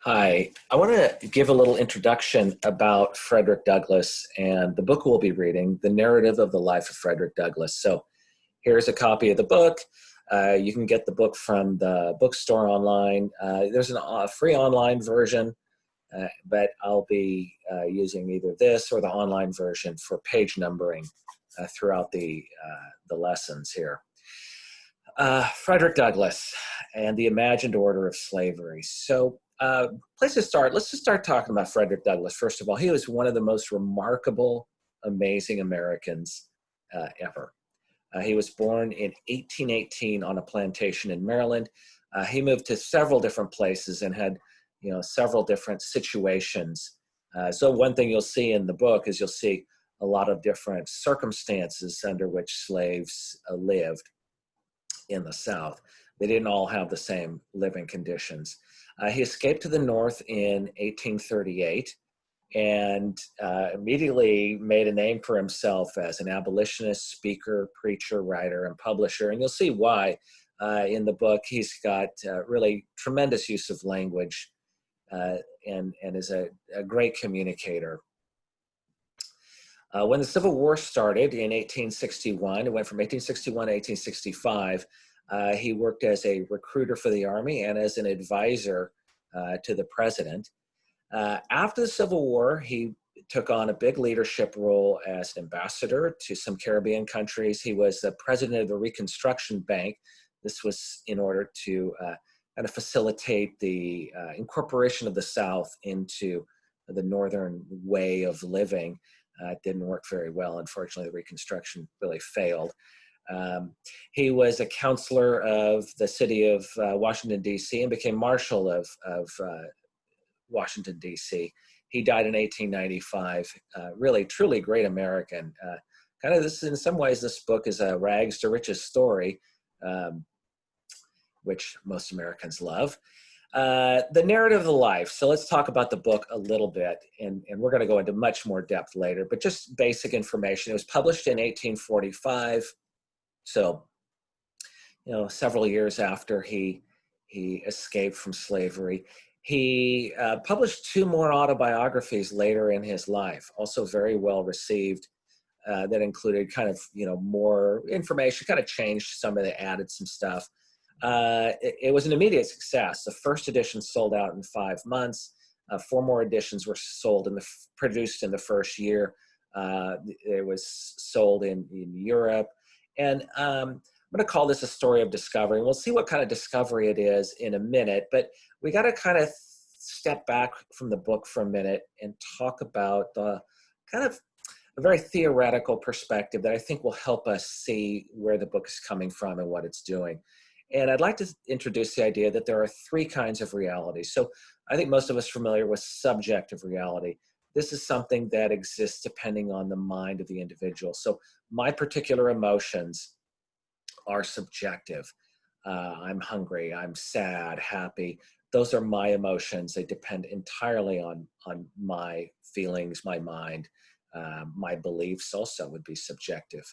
Hi, I want to give a little introduction about Frederick Douglass and the book we'll be reading, The Narrative of the Life of Frederick Douglass. So here's a copy of the book. You can get the book from the bookstore online. There's a free online version, but I'll be using either this or the online version for page numbering throughout the lessons here. Frederick Douglass and the imagined order of slavery. So, place to start. Let's just start talking about Frederick Douglass. First of all, he was one of the most remarkable, amazing Americans ever. He was born in 1818 on a plantation in Maryland. He moved to several different places and had, several different situations. So one thing you'll see in the book is you'll see a lot of different circumstances under which slaves lived in the South. They didn't all have the same living conditions. He escaped to the North in 1838 and immediately made a name for himself as an abolitionist, speaker, preacher, writer, and publisher. And you'll see why in the book. He's got really tremendous use of language and is a great communicator. When the Civil War started in 1861, it went from 1861 to 1865, he worked as a recruiter for the Army and as an advisor to the president. After the Civil War, he took on a big leadership role as an ambassador to some Caribbean countries. He was the president of the Reconstruction Bank. This was in order to kind of facilitate the incorporation of the South into the Northern way of living. It didn't work very well. Unfortunately, the Reconstruction really failed. He was a counselor of the city of Washington, D.C., and became Marshal of Washington, D.C. He died in 1895. Really, truly great American. Kind of this, in some ways, this book is a rags to riches story, which most Americans love. The narrative of the life. So let's talk about the book a little bit, and we're going to go into much more depth later, but just basic information. It was published in 1845, so several years after he escaped from slavery. He published two more autobiographies later in his life, also very well received, that included kind of more information, kind of changed some of the added some stuff. It was an immediate success. The first edition sold out in 5 months. 4 more editions were produced in the first year. It was sold in Europe. And I'm going to call this a story of discovery. We'll see what kind of discovery it is in a minute, but we got to kind of step back from the book for a minute and talk about the kind of a very theoretical perspective that I think will help us see where the book is coming from and what it's doing. And I'd like to introduce the idea that there are 3 kinds of reality. So I think most of us are familiar with subjective reality. This is something that exists depending on the mind of the individual. So my particular emotions are subjective. I'm hungry, I'm sad, happy. Those are my emotions. They depend entirely on my feelings, my mind. My beliefs also would be subjective.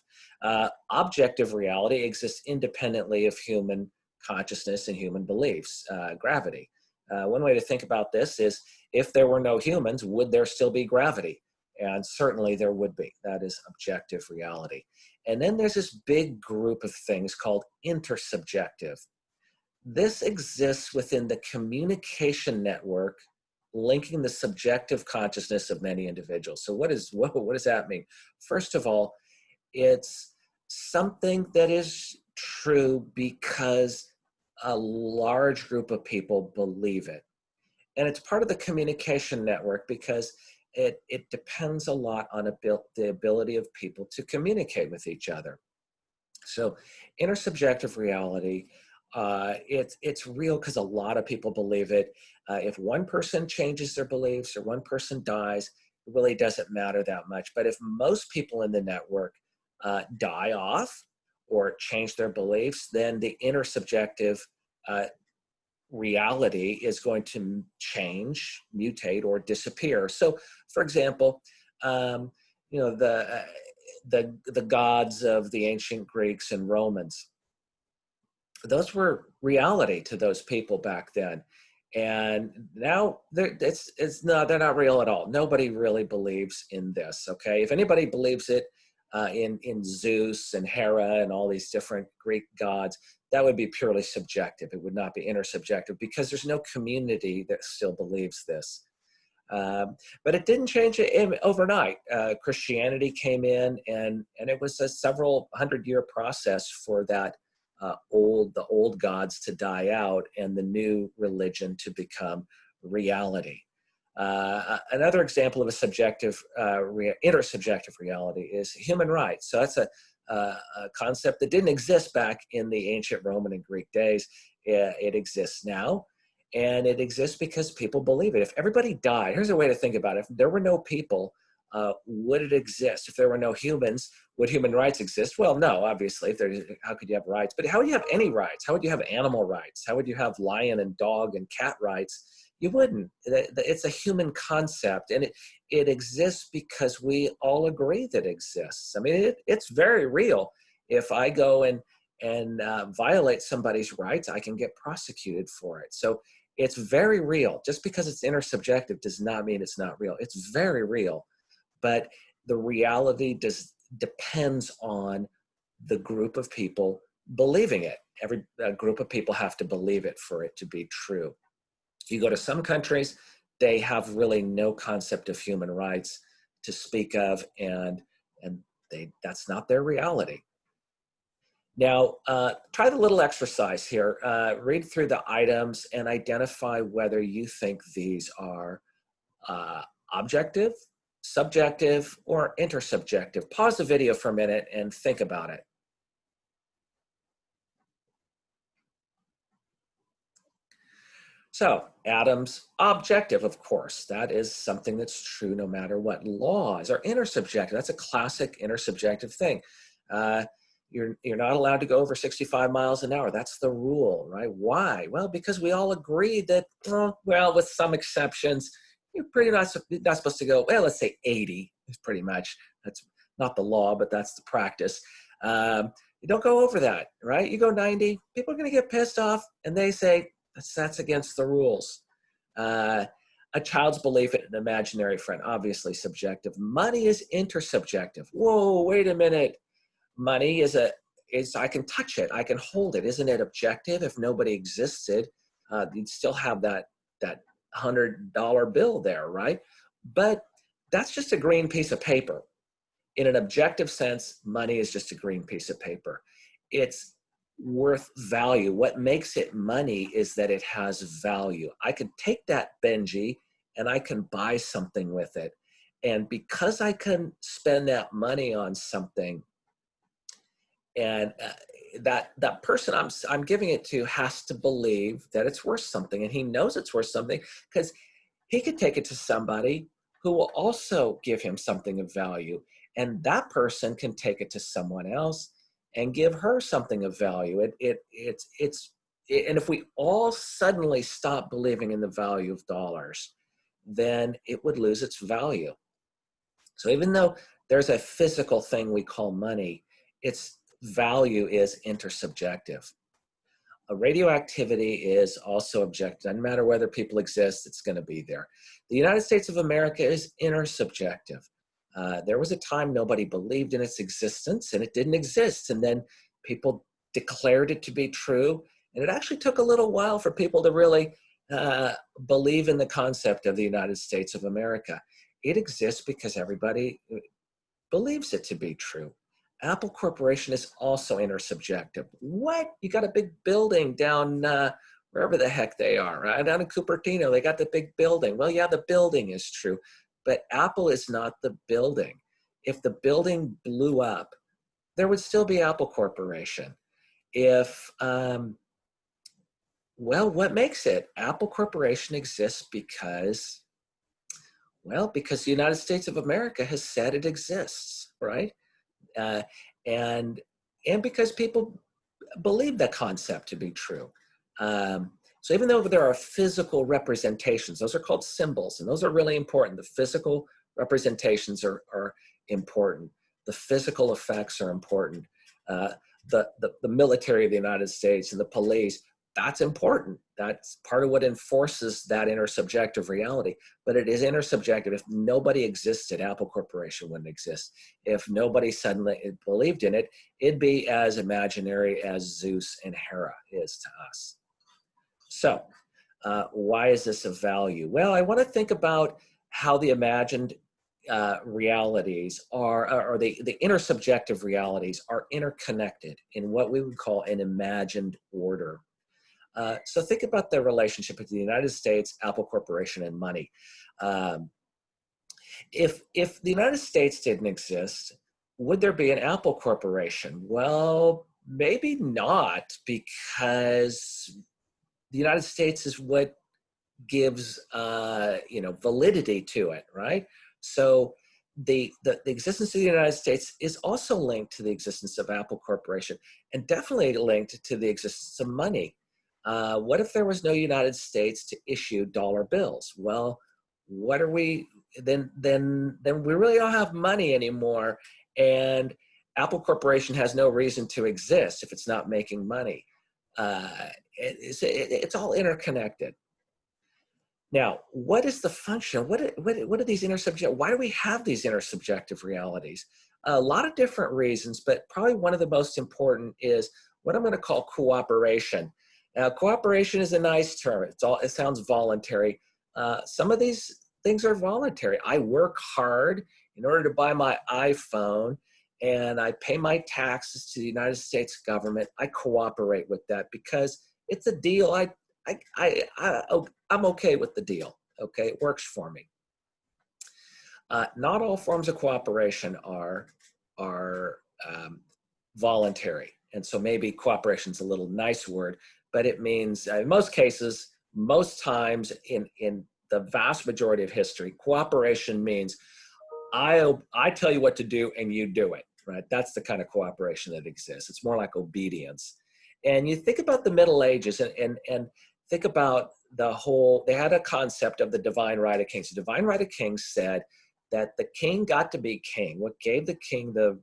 Objective reality exists independently of human consciousness and human beliefs, gravity. One way to think about this is, if there were no humans, would there still be gravity? And certainly there would be. That is objective reality. And then there's this big group of things called intersubjective. This exists within the communication network linking the subjective consciousness of many individuals. So what does that mean? First of all, it's something that is true because a large group of people believe it. And it's part of the communication network because it depends a lot on the ability of people to communicate with each other. So intersubjective reality, it's real because a lot of people believe it. If one person changes their beliefs or one person dies, it really doesn't matter that much. But if most people in the network die off or change their beliefs, then the intersubjective reality is going to change, mutate, or disappear. So, for example, the gods of the ancient Greeks and Romans, those were reality to those people back then. And now they're not real at all. Nobody really believes in this. Okay, if anybody believes it in Zeus and Hera and all these different Greek gods, that would be purely subjective. It would not be intersubjective because there's no community that still believes this. But it didn't change it overnight. Christianity came in, and it was a several hundred-year process for that the old gods to die out and the new religion to become reality. Another example of a intersubjective reality is human rights. So that's a concept that didn't exist back in the ancient Roman and Greek days. It exists now. And it exists because people believe it. If everybody died, here's a way to think about it. If there were no people, would it exist? If there were no humans, would human rights exist? Well, no, obviously. How could you have rights? But how would you have any rights? How would you have animal rights? How would you have lion and dog and cat rights? You wouldn't. It's a human concept, and it exists because we all agree that it exists. I mean, it's very real. If I go and violate somebody's rights, I can get prosecuted for it. So it's very real. Just because it's intersubjective does not mean it's not real. It's very real, but the reality depends on the group of people believing it. Every group of people have to believe it for it to be true. You go to some countries, they have really no concept of human rights to speak of, and that's not their reality. Now, try the little exercise here. Read through the items and identify whether you think these are objective, subjective, or intersubjective. Pause the video for a minute and think about it. So, atoms, objective, of course. That is something that's true no matter what. Laws are intersubjective. That's a classic intersubjective thing. You're not allowed to go over 65 miles an hour. That's the rule, right? Why? Well, because we all agree that, well, with some exceptions, you're pretty not supposed to go, well, let's say 80 is pretty much. That's not the law, but that's the practice. You don't go over that, right? You go 90, people are going to get pissed off, and they say, that's against the rules. A child's belief in an imaginary friend, obviously subjective. Money is intersubjective. Whoa, wait a minute. Money is I can touch it, I can hold it. Isn't it objective? If nobody existed, you'd still have that $100 bill there, right? But that's just a green piece of paper. In an objective sense, money is just a green piece of paper. It's worth value. What makes it money is that it has value. I can take that Benji and I can buy something with it. And because I can spend that money on something, and that person I'm giving it to has to believe that it's worth something, and he knows it's worth something because he could take it to somebody who will also give him something of value, and that person can take it to someone else and give her something of value. And if we all suddenly stop believing in the value of dollars, then it would lose its value. So even though there's a physical thing we call money, its value is intersubjective. Radioactivity is also objective. Doesn't matter whether people exist, it's going to be there. The United States of America is intersubjective. There was a time nobody believed in its existence, and it didn't exist. And then people declared it to be true. And it actually took a little while for people to really believe in the concept of the United States of America. It exists because everybody believes it to be true. Apple Corporation is also intersubjective. What? You got a big building down wherever the heck they are, right? Down in Cupertino, they got the big building. Well, yeah, the building is true, but Apple is not the building. If the building blew up, there would still be Apple Corporation. Well, what makes it? Apple Corporation exists because the United States of America has said it exists, right? And because people believe that concept to be true. So even though there are physical representations, those are called symbols, and those are really important. The physical representations are important. The physical effects are important. The military of the United States and the police that's important. That's part of what enforces that intersubjective reality. But it is intersubjective. If nobody existed, Apple Corporation wouldn't exist. If nobody suddenly believed in it, it'd be as imaginary as Zeus and Hera is to us. So why is this of value? Well, I want to think about how the imagined realities or the intersubjective realities are interconnected in what we would call an imagined order. So think about the relationship between the United States, Apple Corporation, and money. If the United States didn't exist, would there be an Apple Corporation? Well, maybe not, because the United States is what gives validity to it, right? So the existence of the United States is also linked to the existence of Apple Corporation, and definitely linked to the existence of money. What if there was no United States to issue dollar bills? Well, what are we then? We really don't have money anymore, and Apple Corporation has no reason to exist if it's not making money. It's all interconnected. Now, what is the function? What are these intersubjective? Why do we have these intersubjective realities? A lot of different reasons, but probably one of the most important is what I'm going to call cooperation. Now, cooperation is a nice term. It sounds voluntary. Some of these things are voluntary. I work hard in order to buy my iPhone, and I pay my taxes to the United States government. I cooperate with that because it's a deal. I'm okay with the deal. Okay, it works for me. Not all forms of cooperation are voluntary, and so maybe cooperation is a little nice word, but it means in most cases, most times in the vast majority of history, cooperation means I tell you what to do and you do it. Right? That's the kind of cooperation that exists. It's more like obedience. And you think about the Middle Ages and think about they had a concept of the divine right of kings. The divine right of kings said that the king got to be king. What gave the king the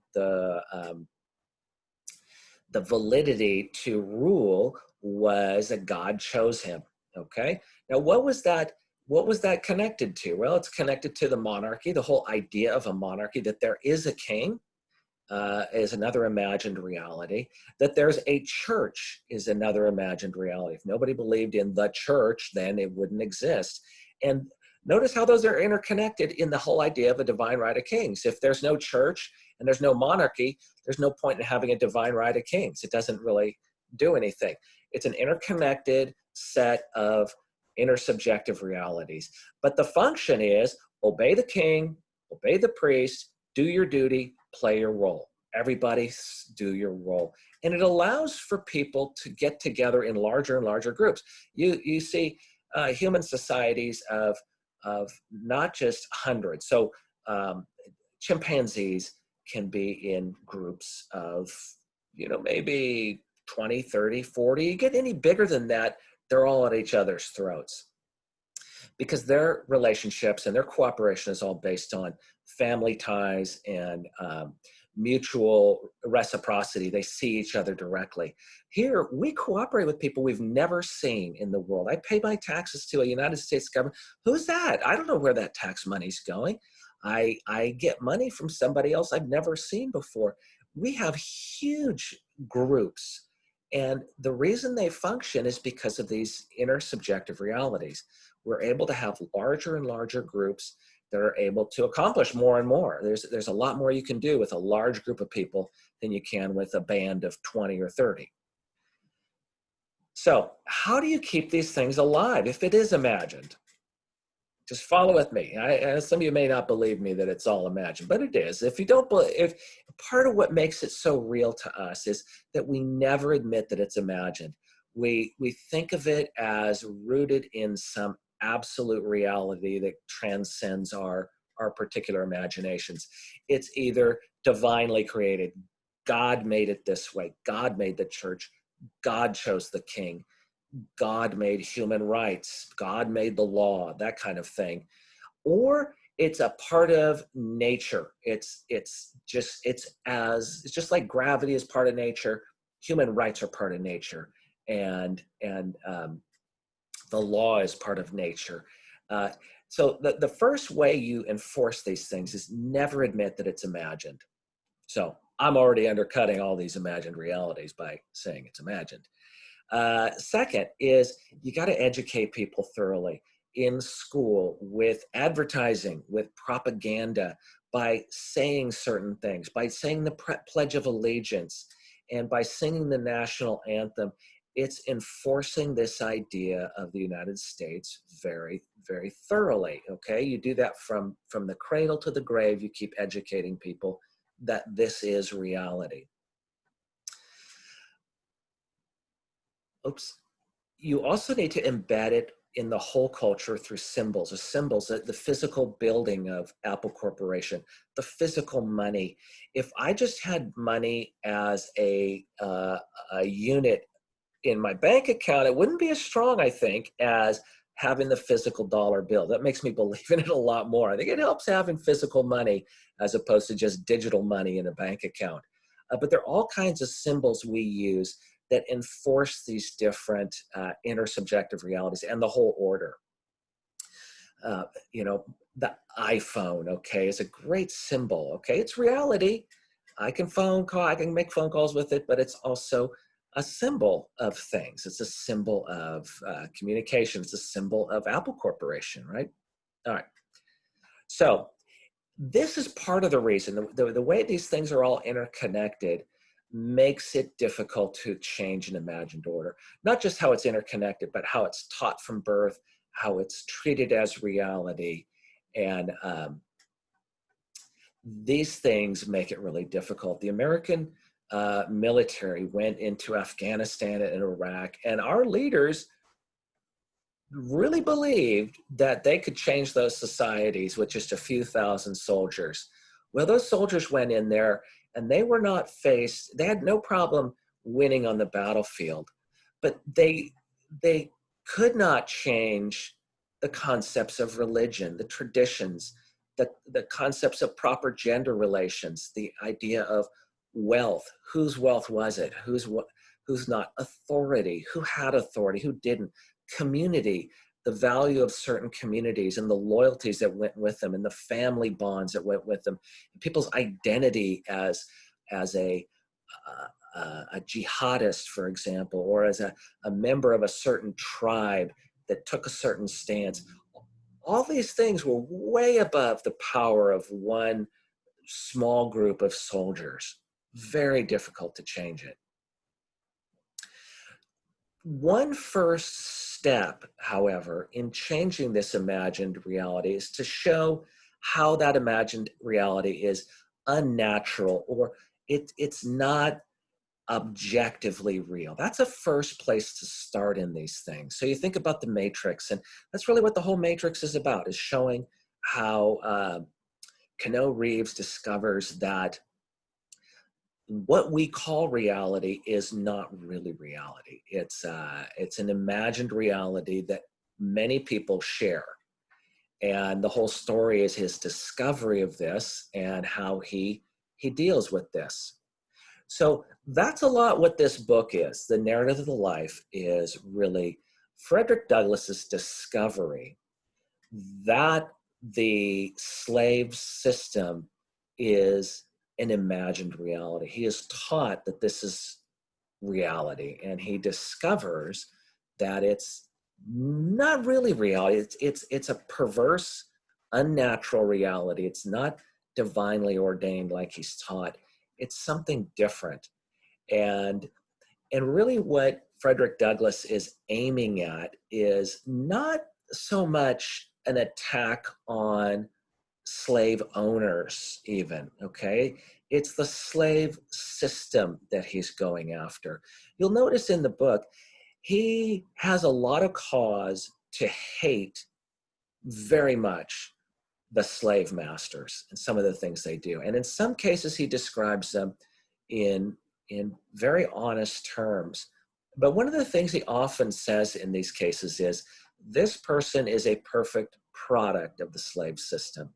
validity to rule was that God chose him. Okay. Now, what was that connected to? Well, it's connected to the monarchy, the whole idea of a monarchy, that there is a king. Is another imagined reality. That there's a church is another imagined reality. If nobody believed in the church, then it wouldn't exist. And notice how those are interconnected in the whole idea of a divine right of kings. If there's no church and there's no monarchy, there's no point in having a divine right of kings. It doesn't really do anything. It's an interconnected set of intersubjective realities. But the function is obey the king, obey the priest, do your duty, play your role. Everybody do your role. And it allows for people to get together in larger and larger groups. You see human societies of not just hundreds. So chimpanzees can be in groups of, maybe 20, 30, 40. You get any bigger than that, they're all at each other's throats. Because their relationships and their cooperation is all based on family ties and mutual reciprocity. They see each other directly. Here, we cooperate with people we've never seen in the world. I pay my taxes to a United States government. Who's that? I don't know where that tax money's going. I get money from somebody else I've never seen before. We have huge groups. And the reason they function is because of these intersubjective realities. We're able to have larger and larger groups that are able to accomplish more and more. There's a lot more you can do with a large group of people than you can with a band of 20 or 30. So how do you keep these things alive if it is imagined? Just follow with me. Some of you may not believe me that it's all imagined, but it is. If you don't believe, if part of what makes it so real to us is that we never admit that it's imagined. We think of it as rooted in some absolute reality that transcends our particular imaginations. It's either divinely created. God made it this way. God made the church. God chose the king. God made human rights. God made the law, that kind of thing. Or it's a part of nature. It's just like gravity is part of nature. Human rights are part of nature. and the law is part of nature. Uh, so the first way you enforce these things is never admit that it's imagined. So I'm already undercutting all these imagined realities by saying it's imagined. Second is you got to educate people thoroughly in school with advertising, with propaganda, by saying certain things, by saying the Pledge of Allegiance, and by singing the national anthem. It's enforcing this idea of the United States very, very thoroughly. Okay, you do that from the cradle to the grave. You keep educating people that this is reality. Oops. You also need to embed it in the whole culture through symbols. The symbols, the physical building of Apple Corporation, the physical money. If I just had money as a unit in my bank account, it wouldn't be as strong, I think, as having the physical dollar bill. That makes me believe in it a lot more. I think it helps having physical money as opposed to just digital money in a bank account. But there are all kinds of symbols we use that enforce these different intersubjective realities and the whole order. You know, the iPhone, okay, is a great symbol, okay? It's reality. I can make phone calls with it, but it's also a symbol of things. It's a symbol of communication. It's a symbol of Apple Corporation, right? All right. So this is part of the reason, the way these things are all interconnected makes it difficult to change an imagined order. Not just how it's interconnected, but how it's taught from birth, how it's treated as reality. And these things make it really difficult. The American military went into Afghanistan and Iraq, and our leaders really believed that they could change those societies with just a few thousand soldiers. Well, those soldiers went in there and they had no problem winning on the battlefield, but they could not change the concepts of religion, the traditions, the concepts of proper gender relations, the idea of wealth. Whose wealth was it? Who's not? Authority. Who had authority? Who didn't? Community, the value of certain communities and the loyalties that went with them and the family bonds that went with them, and people's identity as a jihadist, for example, or as a member of a certain tribe that took a certain stance. All these things were way above the power of one small group of soldiers. Very difficult to change it. One first step, however, in changing this imagined reality is to show how that imagined reality is unnatural, or it's not objectively real. That's a first place to start in these things. So you think about the Matrix, and that's really what the whole Matrix is about, is showing how Keanu Reeves discovers that what we call reality is not really reality. It's an imagined reality that many people share. And the whole story is his discovery of this and how he deals with this. So that's a lot what this book is. The Narrative of the Life is really Frederick Douglass's discovery that the slave system is an imagined reality. He is taught that this is reality, and he discovers that it's not really reality. It's a perverse, unnatural reality. It's not divinely ordained like he's taught. It's something different. And really what Frederick Douglass is aiming at is not so much an attack on slave owners even, okay? It's the slave system that he's going after. You'll notice in the book, he has a lot of cause to hate very much the slave masters and some of the things they do. And in some cases, he describes them in very honest terms. But one of the things he often says in these cases is, this person is a perfect product of the slave system.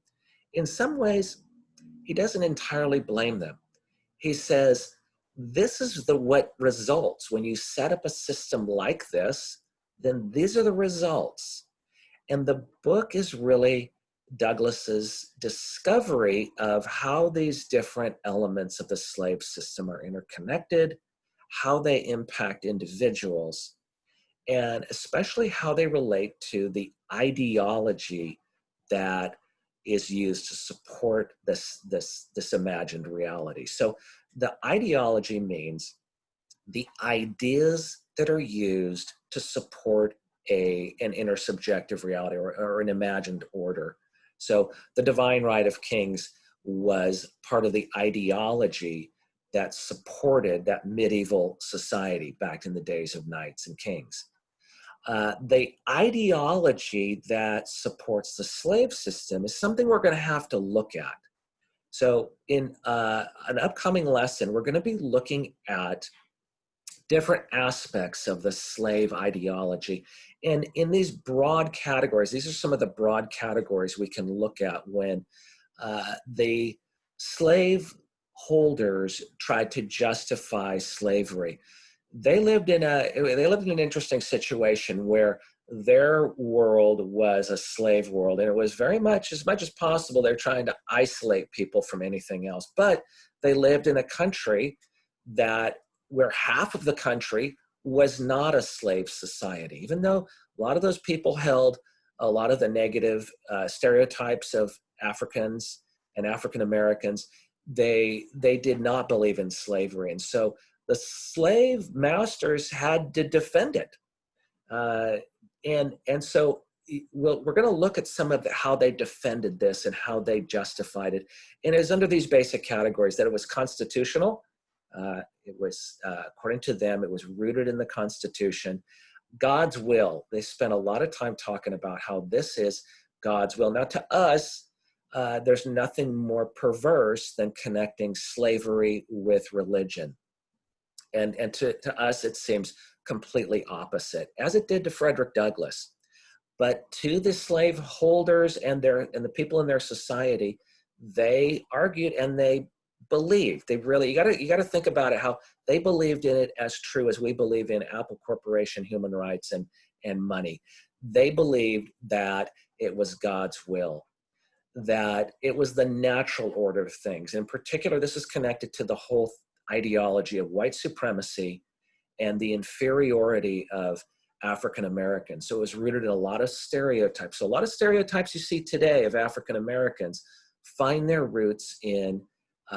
In some ways, he doesn't entirely blame them. He says, this is what results. When you set up a system like this, then these are the results. And the book is really Douglas's discovery of how these different elements of the slave system are interconnected, how they impact individuals, and especially how they relate to the ideology that is used to support this imagined reality. So the ideology means the ideas that are used to support an intersubjective reality, or an imagined order. So the divine right of kings was part of the ideology that supported that medieval society back in the days of knights and kings. The ideology that supports the slave system is something we're going to have to look at. So in an upcoming lesson, we're going to be looking at different aspects of the slave ideology. And in these broad categories, these are some of the broad categories we can look at when the slave holders tried to justify slavery. They lived in an interesting situation where their world was a slave world, and it was very much as possible they're trying to isolate people from anything else. But they lived in a country where half of the country was not a slave society, even though a lot of those people held a lot of the negative stereotypes of Africans and African Americans. They did not believe in slavery, and so the slave masters had to defend it. And so we're going to look at some of how they defended this and how they justified it. And it was under these basic categories: that it was constitutional. It was, according to them, it was rooted in the Constitution. God's will. They spent a lot of time talking about how this is God's will. Now, to us, there's nothing more perverse than connecting slavery with religion. And to us, it seems completely opposite, as it did to Frederick Douglass. But to the slave holders and the people in their society, they argued and they believed. They really, you got to think about it, how they believed in it as true as we believe in Apple Corporation, human rights, and money. They believed that it was God's will, that it was the natural order of things. In particular, this is connected to the whole ideology of white supremacy and the inferiority of African Americans. So it was rooted in a lot of stereotypes. So a lot of stereotypes you see today of African Americans find their roots in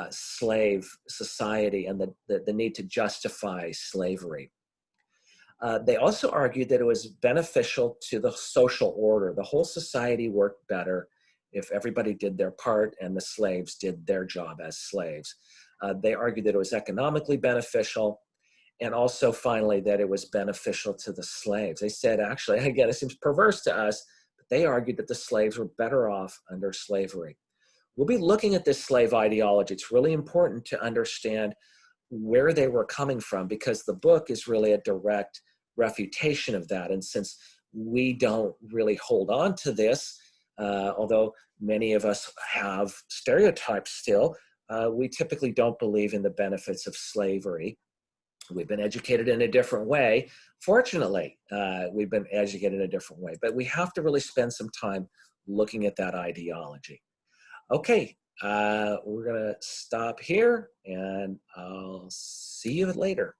slave society and the need to justify slavery. They also argued that it was beneficial to the social order. The whole society worked better if everybody did their part and the slaves did their job as slaves. They argued that it was economically beneficial, and also finally that it was beneficial to the slaves. They said, actually, again, it seems perverse to us, but they argued that the slaves were better off under slavery. We'll be looking at this slave ideology. It's really important to understand where they were coming from, because the book is really a direct refutation of that. And since we don't really hold on to this, although many of us have stereotypes still, we typically don't believe in the benefits of slavery. We've been educated in a different way. Fortunately, we've been educated in a different way, but we have to really spend some time looking at that ideology. Okay, we're going to stop here, and I'll see you later.